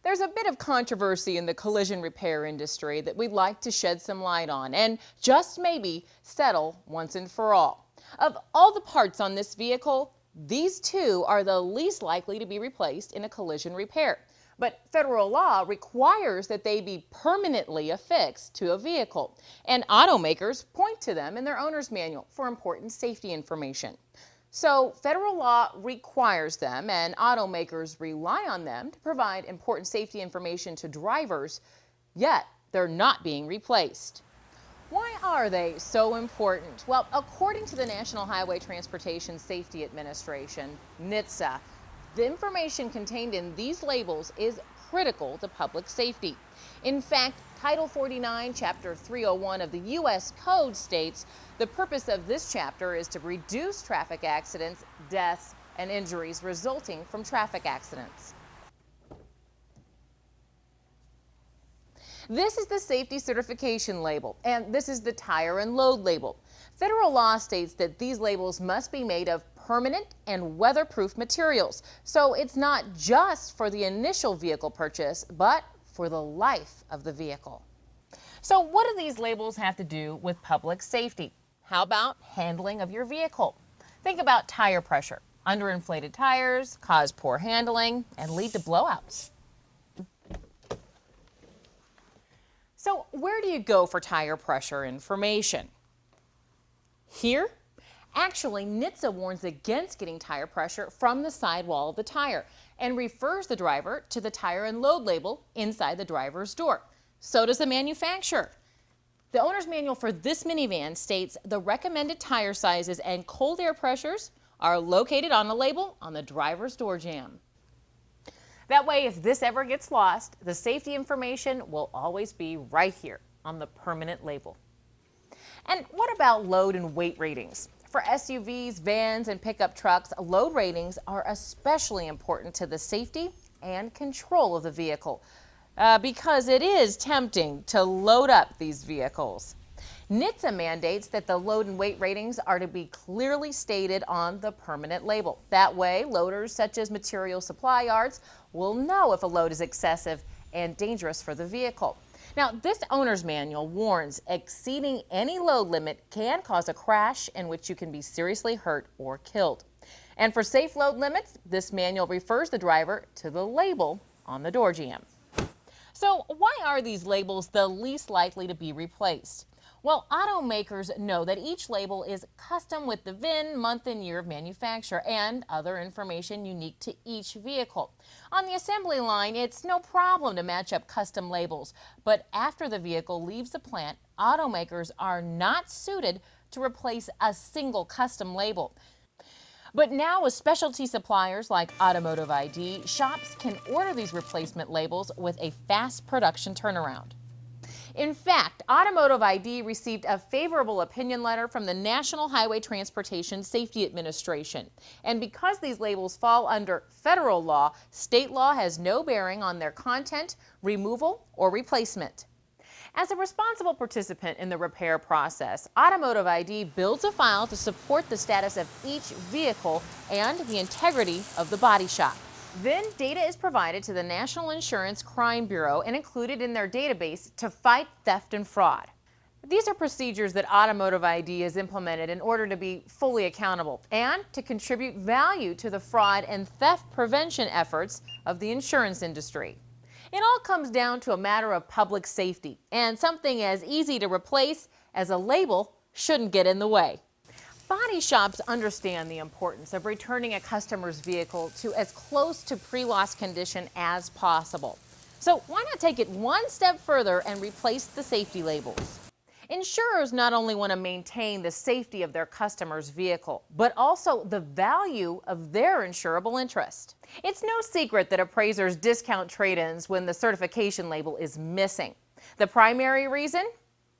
There's a bit of controversy in the collision repair industry that we'd like to shed some light on and just maybe settle once and for all. Of all the parts on this vehicle, these two are the least likely to be replaced in a collision repair. But federal law requires that they be permanently affixed to a vehicle, and automakers point to them in their owner's manual for important safety information. So federal law requires them, and automakers rely on them to provide important safety information to drivers, yet they're not being replaced. Why are they so important? Well, according to the National Highway Transportation Safety Administration, NHTSA, the information contained in these labels is critical to public safety. In fact, Title 49, Chapter 301 of the U.S. Code states the purpose of this chapter is to reduce traffic accidents, deaths, and injuries resulting from traffic accidents. This is the safety certification label, and this is the tire and load label. Federal law states that these labels must be made of permanent and weatherproof materials, so it's not just for the initial vehicle purchase, but for the life of the vehicle. So what do these labels have to do with public safety? How about handling of your vehicle? Think about tire pressure. Underinflated tires cause poor handling and lead to blowouts. So where do you go for tire pressure information? Here? Actually, NHTSA warns against getting tire pressure from the sidewall of the tire and refers the driver to the tire and load label inside the driver's door. So does the manufacturer. The owner's manual for this minivan states the recommended tire sizes and cold air pressures are located on a label on the driver's door jamb. That way, if this ever gets lost, the safety information will always be right here on the permanent label. And what about load and weight ratings? For SUVs, vans, and pickup trucks, load ratings are especially important to the safety and control of the vehicle because it is tempting to load up these vehicles. NHTSA mandates that the load and weight ratings are to be clearly stated on the permanent label. That way, loaders such as material supply yards will know if a load is excessive and dangerous for the vehicle. Now, this owner's manual warns exceeding any load limit can cause a crash in which you can be seriously hurt or killed. And for safe load limits, this manual refers the driver to the label on the door jamb. So why are these labels the least likely to be replaced? Well, automakers know that each label is custom with the VIN, month and year of manufacture, and other information unique to each vehicle. On the assembly line, it's no problem to match up custom labels, but after the vehicle leaves the plant, automakers are not suited to replace a single custom label. But now with specialty suppliers like Automotive ID, shops can order these replacement labels with a fast production turnaround. In fact, Automotive ID received a favorable opinion letter from the National Highway Transportation Safety Administration. And because these labels fall under federal law, state law has no bearing on their content, removal, or replacement. As a responsible participant in the repair process, Automotive ID builds a file to support the status of each vehicle and the integrity of the body shop. Then data is provided to the National Insurance Crime Bureau and included in their database to fight theft and fraud. These are procedures that Automotive ID has implemented in order to be fully accountable and to contribute value to the fraud and theft prevention efforts of the insurance industry. It all comes down to a matter of public safety, and something as easy to replace as a label shouldn't get in the way. Body shops understand the importance of returning a customer's vehicle to as close to pre-loss condition as possible. So why not take it one step further and replace the safety labels? Insurers not only want to maintain the safety of their customer's vehicle, but also the value of their insurable interest. It's no secret that appraisers discount trade-ins when the certification label is missing. The primary reason?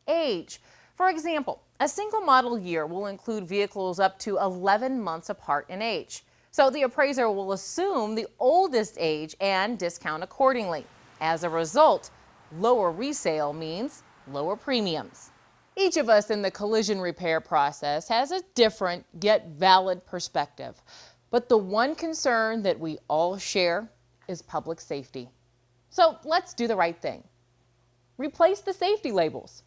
Age. For example, a single model year will include vehicles up to 11 months apart in age. So the appraiser will assume the oldest age and discount accordingly. As a result, lower resale means lower premiums. Each of us in the collision repair process has a different yet valid perspective. But the one concern that we all share is public safety. So let's do the right thing. Replace the safety labels.